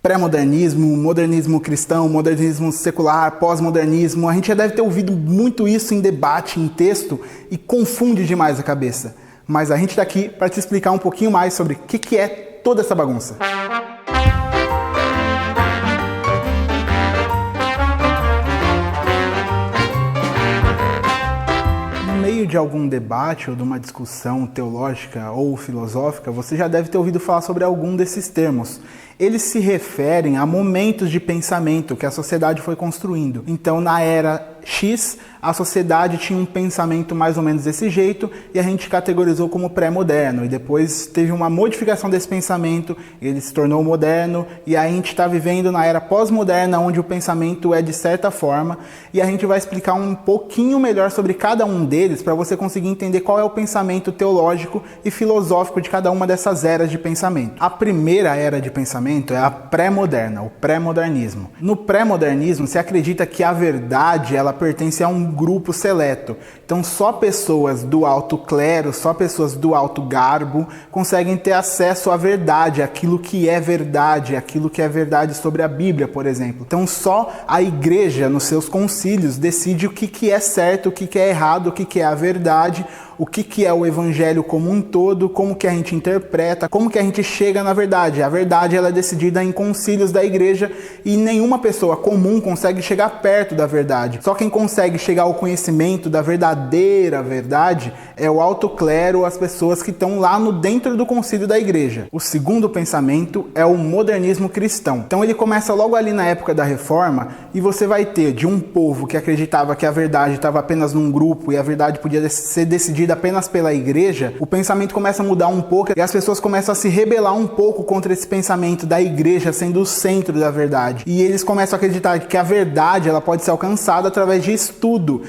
Pré-modernismo, modernismo cristão, modernismo secular, pós-modernismo, a gente já deve ter ouvido muito isso em debate, em texto, e confunde demais a cabeça. Mas a gente está aqui para te explicar um pouquinho mais sobre o que é toda essa bagunça. No meio de algum debate ou de uma discussão teológica ou filosófica, você já deve ter ouvido falar sobre algum desses termos. Eles se referem a momentos de pensamento que a sociedade foi construindo. Então, na era X, a sociedade tinha um pensamento mais ou menos desse jeito e a gente categorizou como pré-moderno. E depois teve uma modificação desse pensamento, ele se tornou moderno e aí a gente está vivendo na era pós-moderna, onde o pensamento é de certa forma. E a gente vai explicar um pouquinho melhor sobre cada um deles para você conseguir entender qual é o pensamento teológico e filosófico de cada uma dessas eras de pensamento. A primeira era de pensamento é a pré-moderna, o pré-modernismo. No pré-modernismo, se acredita que a verdade ela pertence a um grupo seleto. Então, só pessoas do alto clero, só pessoas do alto garbo conseguem ter acesso à verdade, aquilo que é verdade sobre a Bíblia, por exemplo. Então, só a igreja, nos seus concílios, decide o que é certo, o que é errado, o que é a verdade, o que é o evangelho como um todo, como que a gente interpreta, como que a gente chega na verdade. A verdade ela é decidida em concílios da igreja e nenhuma pessoa comum consegue chegar perto da verdade. Só quem consegue chegar ao conhecimento da verdadeira verdade é o alto clero, as pessoas que estão lá dentro do concílio da igreja. O segundo pensamento é o modernismo cristão. Então ele começa logo ali na época da Reforma e você vai ter de um povo que acreditava que a verdade estava apenas num grupo e a verdade podia ser decidida apenas pela igreja, o pensamento começa a mudar um pouco e as pessoas começam a se rebelar um pouco contra esse pensamento da igreja sendo o centro da verdade. E eles começam a acreditar que a verdade ela pode ser alcançada através de estudo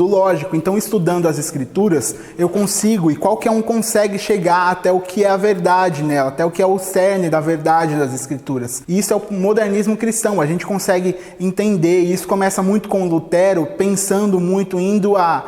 lógico. Então, estudando as escrituras, eu consigo, e qualquer um consegue chegar até o que é a verdade nela, até o que é o cerne da verdade das escrituras. E isso é o modernismo cristão, a gente consegue entender, e isso começa muito com Lutero, pensando muito, indo a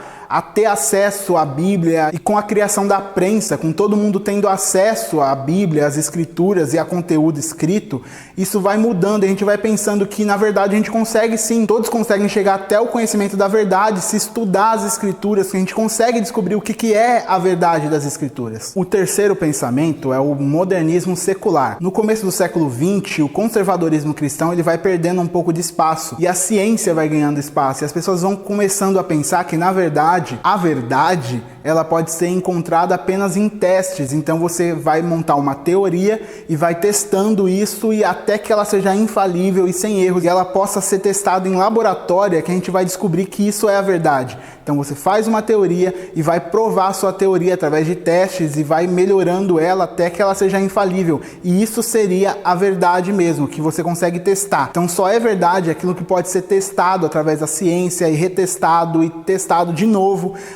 ter acesso à Bíblia e com a criação da prensa, com todo mundo tendo acesso à Bíblia, às Escrituras e a conteúdo escrito, isso vai mudando e a gente vai pensando que, na verdade, a gente consegue sim, todos conseguem chegar até o conhecimento da verdade, se estudar as Escrituras, que a gente consegue descobrir o que é a verdade das Escrituras. O terceiro pensamento é o modernismo secular. No começo do século XX, o conservadorismo cristão ele vai perdendo um pouco de espaço e a ciência vai ganhando espaço e as pessoas vão começando a pensar que, na verdade, a verdade ela pode ser encontrada apenas em testes. Então você vai montar uma teoria e vai testando isso e até que ela seja infalível e sem erros e ela possa ser testada em laboratório, que a gente vai descobrir que isso é a verdade. Então você faz uma teoria e vai provar a sua teoria através de testes e vai melhorando ela até que ela seja infalível. E isso seria a verdade mesmo, que você consegue testar. Então só é verdade aquilo que pode ser testado através da ciência e retestado e testado de novo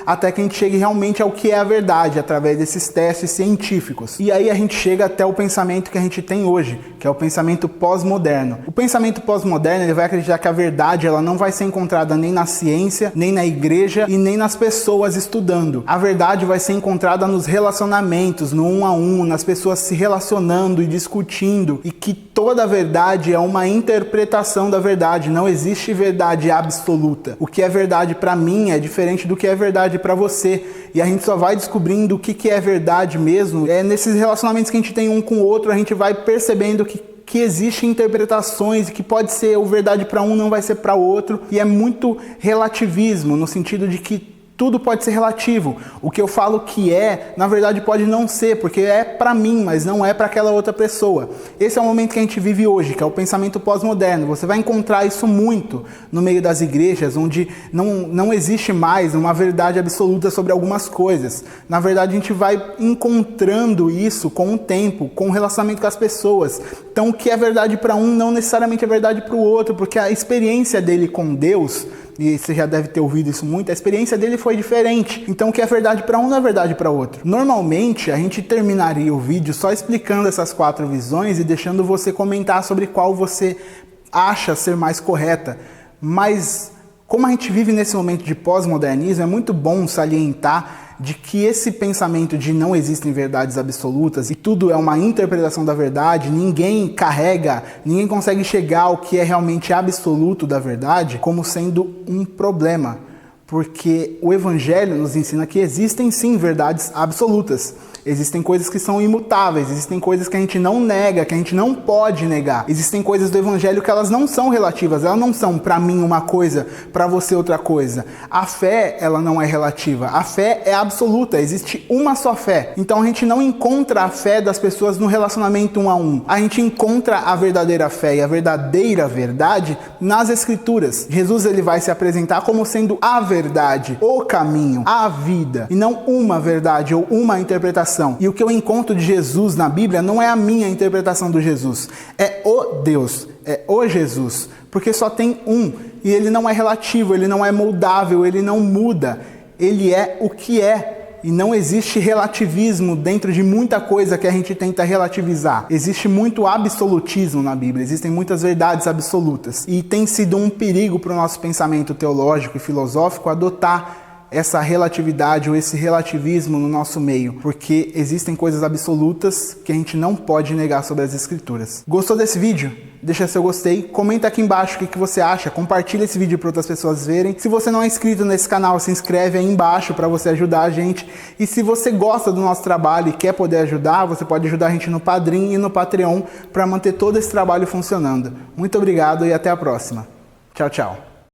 até que a gente chegue realmente ao que é a verdade através desses testes científicos. E aí a gente chega até o pensamento que a gente tem hoje, que é o pensamento pós-moderno. O pensamento pós-moderno ele vai acreditar que a verdade ela não vai ser encontrada nem na ciência, nem na igreja e nem nas pessoas estudando. A verdade vai ser encontrada nos relacionamentos, no um a um, nas pessoas se relacionando e discutindo, e que toda a verdade é uma interpretação da verdade, não existe verdade absoluta. O que é verdade para mim é diferente do que é verdade para você. E a gente só vai descobrindo o que é verdade mesmo. É nesses relacionamentos que a gente tem um com o outro, a gente vai percebendo que existem interpretações e que pode ser o verdade para um, não vai ser para o outro. E é muito relativismo, no sentido de que tudo pode ser relativo. O que eu falo que é, na verdade pode não ser, porque é para mim, mas não é para aquela outra pessoa. Esse é o momento que a gente vive hoje, que é o pensamento pós-moderno. Você vai encontrar isso muito no meio das igrejas, onde não existe mais uma verdade absoluta sobre algumas coisas. Na verdade, a gente vai encontrando isso com o tempo, com o relacionamento com as pessoas. Então, o que é verdade para um não necessariamente é verdade para o outro, porque a experiência dele com Deus, e você já deve ter ouvido isso muito, a experiência dele foi diferente. Então o que é verdade para um não é verdade para outro. Normalmente a gente terminaria o vídeo só explicando essas 4 visões e deixando você comentar sobre qual você acha ser mais correta. Mas como a gente vive nesse momento de pós-modernismo, é muito bom salientar de que esse pensamento de não existem verdades absolutas e tudo é uma interpretação da verdade, ninguém consegue chegar ao que é realmente absoluto da verdade, como sendo um problema. Porque o Evangelho nos ensina que existem sim verdades absolutas. Existem coisas que são imutáveis, existem coisas que a gente não nega, que a gente não pode negar. Existem coisas do Evangelho que elas não são relativas, elas não são para mim uma coisa, para você outra coisa. A fé, ela não é relativa, a fé é absoluta, existe uma só fé. Então a gente não encontra a fé das pessoas no relacionamento um a um. A gente encontra a verdadeira fé e a verdadeira verdade nas Escrituras. Jesus ele vai se apresentar como sendo a verdade, o caminho, a vida, e não uma verdade ou uma interpretação. E o que eu encontro de Jesus na Bíblia não é a minha interpretação do Jesus, é o Deus, é o Jesus, porque só tem um, e ele não é relativo, ele não é moldável, ele não muda, ele é o que é, e não existe relativismo dentro de muita coisa que a gente tenta relativizar. Existe muito absolutismo na Bíblia, existem muitas verdades absolutas, e tem sido um perigo para o nosso pensamento teológico e filosófico adotar essa relatividade ou esse relativismo no nosso meio, porque existem coisas absolutas que a gente não pode negar sobre as Escrituras. Gostou desse vídeo? Deixa seu gostei, comenta aqui embaixo o que você acha, compartilha esse vídeo para outras pessoas verem. Se você não é inscrito nesse canal, se inscreve aí embaixo para você ajudar a gente. E se você gosta do nosso trabalho e quer poder ajudar, você pode ajudar a gente no Padrim e no Patreon para manter todo esse trabalho funcionando. Muito obrigado e até a próxima. Tchau, tchau.